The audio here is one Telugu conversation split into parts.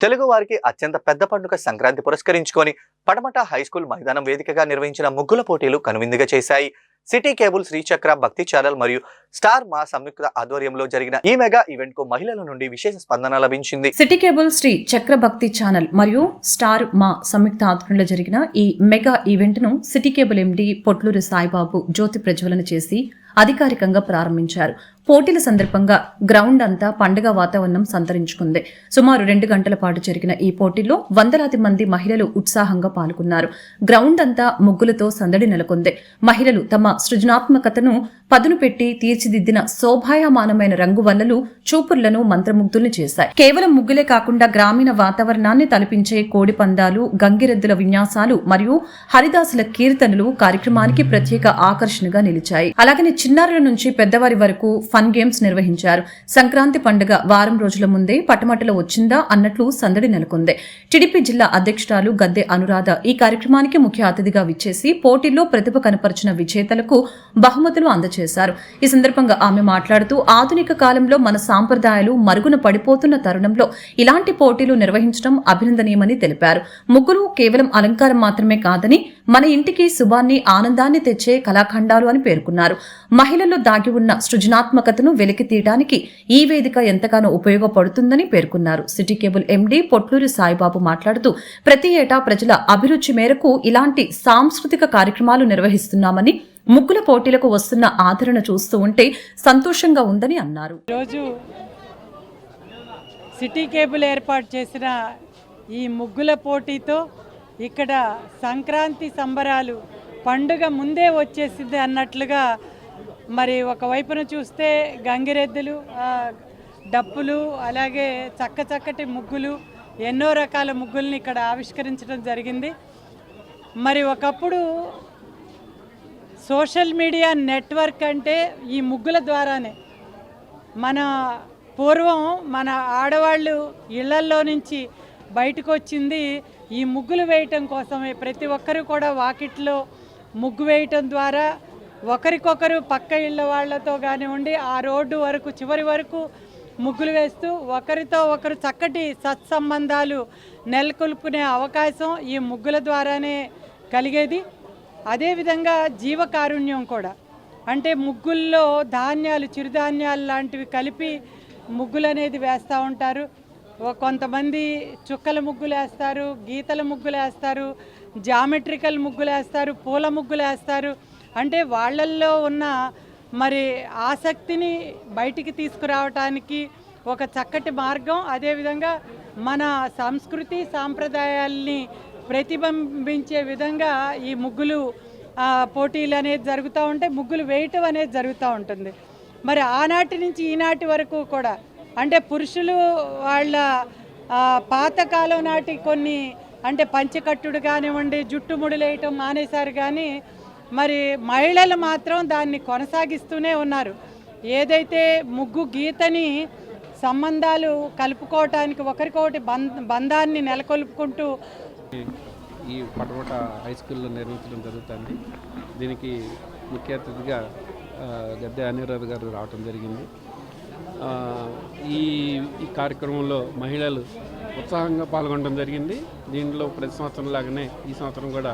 తెలుగు వారికి అత్యంత పెద్ద పండుగ సంక్రాంతి పురస్కరించుకొని పడమట హైస్కూల్ మైదానం వేదికగా నిర్వహించిన ముగ్గుల పోటీలు కనువిందుగా చేశాయి. సిటీ కేబుల్, శ్రీచక్ర, భక్తి ఛానల్ మరియు స్టార్ మా సంయుక్త ఆధ్వర్యంలో జరిగిన ఈ మెగా ఈవెంట్ కు మహిళల నుండి విశేష స్పందన లభించింది. సిటీ కేబుల్, శ్రీ చక్ర, భక్తి ఛానల్ మరియు స్టార్ మా సంయుక్త ఆధ్వర్యంలో జరిగిన ఈ మెగా ఈవెంట్ ను city cable MD Potluri Saibabu జ్యోతి ప్రజ్వలన చేసి అధికారికంగా ప్రారంభించారు. పోటీల సందర్భంగా గ్రౌండ్ అంతా పండుగ వాతావరణం సంతరించుకుంది. సుమారు 2 గంటల పాటు జరిగిన ఈ పోటీల్లో వందలాది మంది మహిళలు ఉత్సాహంగా పాల్గొన్నారు. గ్రౌండ్ అంతా ముగ్గులతో సందడి నెలకొంది. మహిళలు తమ సృజనాత్మకతను పదును పెట్టి తీర్చిదిద్దిన శోభాయమానమైన రంగు వల్లలు చూపుర్లను మంత్రముగ్ధుల్ని చేశాయి. కేవలం ముగ్గులే కాకుండా గ్రామీణ వాతావరణాన్ని తలపించే కోడి పందాలు, గంగిరెద్దుల విన్యాసాలు మరియు హరిదాసుల కీర్తనలు కార్యక్రమానికి ప్రత్యేక ఆకర్షణగా నిలిచాయి. అలాగనే చిన్నారుల నుంచి పెద్దవారి వరకు ఫన్ గేమ్స్ నిర్వహించారు. సంక్రాంతి పండుగ వారం రోజుల ముందే పటమటలో వచ్చిందా అన్నట్లు సందడి నెలకొంది. టీడీపీ జిల్లా అధ్యక్షురాలు గద్దె అనురాధ ఈ కార్యక్రమానికి ముఖ్య అతిథిగా విచ్చేసి పోటీల్లో ప్రతిభ కనపరిచిన విజేతలకు బహుమతులు అందజేశారు. ఈ సందర్భంగా ఆమె మాట్లాడుతూ ఆధునిక కాలంలో మన సాంప్రదాయాలు మరుగున పడిపోతున్న తరుణంలో ఇలాంటి పోటీలు నిర్వహించడం అభినందనీయమని తెలిపారు. ముగ్గులు కేవలం అలంకారం మాత్రమే కాదని మన ఇంటికి శుభాన్ని, ఆనందాన్ని తెచ్చే కళాఖండాలు అని పేర్కొన్నారు. మహిళల్లో దాగి ఉన్న సృజనాత్మకతను వెలికి తీయడానికి ఈ వేదిక ఎంతగానో ఉపయోగపడుతుందని పేర్కొన్నారు. City cable MD Potluri Saibabu మాట్లాడుతూ ప్రతి ఏటా ప్రజల అభిరుచి మేరకు ఇలాంటి సాంస్కృతిక కార్యక్రమాలు నిర్వహిస్తున్నామని, ముగ్గుల పోటీలకు వస్తున్న ఆదరణ చూస్తూ ఉంటే సంతోషంగా ఉందని అన్నారు. రోజు సిటీ కేబుల్ ఏర్పాటు చేసిన ఈ ముగ్గుల పోటీతో ఇక్కడ సంక్రాంతి సంబరాలు పండుగ ముందే వచ్చేసింది అన్నట్లుగా, మరి ఒకవైపున చూస్తే గంగిరెద్దులు, డప్పులు, అలాగే చక్కటి ముగ్గులు, ఎన్నో రకాల ముగ్గుల్ని ఇక్కడ ఆవిష్కరించడం జరిగింది. మరి ఒకప్పుడు సోషల్ మీడియా నెట్వర్క్ అంటే ఈ ముగ్గుల ద్వారానే. పూర్వం మన ఆడవాళ్ళు ఇళ్లల్లో నుంచి బయటకు వచ్చింది ఈ ముగ్గులు వేయటం కోసమే. ప్రతి ఒక్కరు కూడా వాకిట్లో ముగ్గు వేయటం ద్వారా ఒకరికొకరు పక్క ఇళ్ళ వాళ్లతో కానివ్వండి, ఆ రోడ్డు వరకు చివరి వరకు ముగ్గులు వేస్తూ ఒకరితో ఒకరు చక్కటి సత్సంబంధాలు నెలకొల్పుకునే అవకాశం ఈ ముగ్గుల ద్వారానే కలిగేది. అదేవిధంగా జీవకారుణ్యం కూడా, అంటే ముగ్గుల్లో ధాన్యాలు, చిరుధాన్యాలు లాంటివి కలిపి ముగ్గులు అనేది వేస్తూ ఉంటారు. కొంతమంది చుక్కల ముగ్గులు వేస్తారు, గీతల ముగ్గులు వేస్తారు, జామెట్రికల్ ముగ్గులు వేస్తారు, పూల ముగ్గులు వేస్తారు. అంటే వాళ్ళల్లో ఉన్న మరి ఆసక్తిని బయటికి తీసుకురావటానికి ఒక చక్కటి మార్గం. అదేవిధంగా మన సంస్కృతి సాంప్రదాయాల్ని ప్రతిబింబించే విధంగా ఈ ముగ్గులు పోటీలు అనేది జరుగుతూ ఉంటాయి, ముగ్గులు వేయటం అనేది జరుగుతూ ఉంటుంది. మరి ఆనాటి నుంచి ఈనాటి వరకు కూడా, అంటే పురుషులు వాళ్ళ పాతకాలం నాటి కొన్ని, అంటే పంచకట్టుడు కానివ్వండి, జుట్టు ముడులేయటం మానేశారు. కానీ మరి మహిళలు మాత్రం దాన్ని కొనసాగిస్తూనే ఉన్నారు. ఏదైతే ముగ్గు గీతని సంబంధాలు కలుపుకోవటానికి, ఒకరికొకటి బంధాన్ని నెలకొల్పుకుంటూ ఈ పటమట హై స్కూల్లో నిర్వహించడం జరుగుతుంది. దీనికి ముఖ్య అతిథిగా గద్దె అనురాధ గారు రావటం జరిగింది. ఈ కార్యక్రమంలో మహిళలు ఉత్సాహంగా పాల్గొనడం జరిగింది. దీంట్లో ప్రతి సంవత్సరం లాగానే ఈ సంవత్సరం కూడా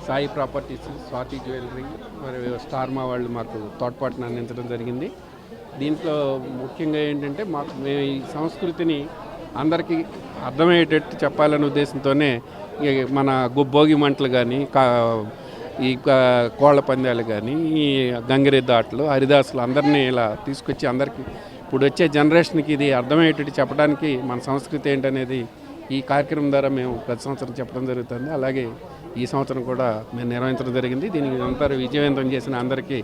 సాయి ప్రాపర్టీస్, స్వాతి జ్యువెలరీ మరియు స్టార్ మా వాళ్ళు మాకు తోడ్పాటును అందించడం జరిగింది. దీంట్లో ముఖ్యంగా ఏంటంటే మేము ఈ సంస్కృతిని అందరికీ అర్థమయ్యేటట్టు చెప్పాలనే ఉద్దేశంతోనే మన భోగి మంటలు కానీ, ఈ కోళ్ల పందాలు కానీ, ఈ గంగిరెద్దు ఆటలు, హరిదాసులు అందరినీ ఇలా తీసుకొచ్చి అందరికీ ఇప్పుడు వచ్చే జనరేషన్కి ఇది అర్థమయ్యేటట్టు చెప్పడానికి మన సంస్కృతి ఏంటనేది ఈ కార్యక్రమం ద్వారా మేము ప్రతి సంవత్సరం చెప్పడం జరుగుతుంది. అలాగే ఈ సంవత్సరం కూడా మేము నిర్వహించడం జరిగింది. దీనికి అందరూ విజయవంతం చేసిన అందరికీ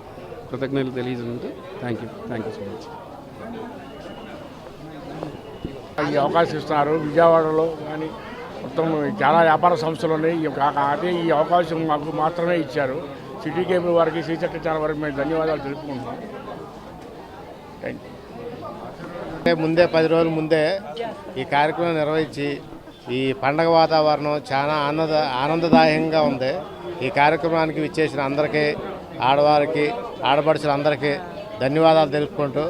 కృతజ్ఞతలు తెలియజేస్తుంది. Thank you so much. ఈ అవకాశం ఇస్తున్నారు. విజయవాడలో కానీ మొత్తం చాలా వ్యాపార సంస్థలు ఉన్నాయి. అదే ఈ అవకాశం మాకు మాత్రమే ఇచ్చారు. సిటీ కేబుల్ వారికి, శ్రీచక్ర ఛానల్ వారికి మేము ధన్యవాదాలు తెలుపుకుంటున్నాం. Thank you. ముందే 10 రోజుల ముందే ఈ కార్యక్రమం నిర్వహించి ఈ పండగ వాతావరణం చాలా ఆనందదాయకంగా ఉంది. ఈ కార్యక్రమానికి విచ్చేసిన అందరికీ, ఆడవారికి, ఆడపడుచులందరికీ ధన్యవాదాలు తెలుపుకుంటూ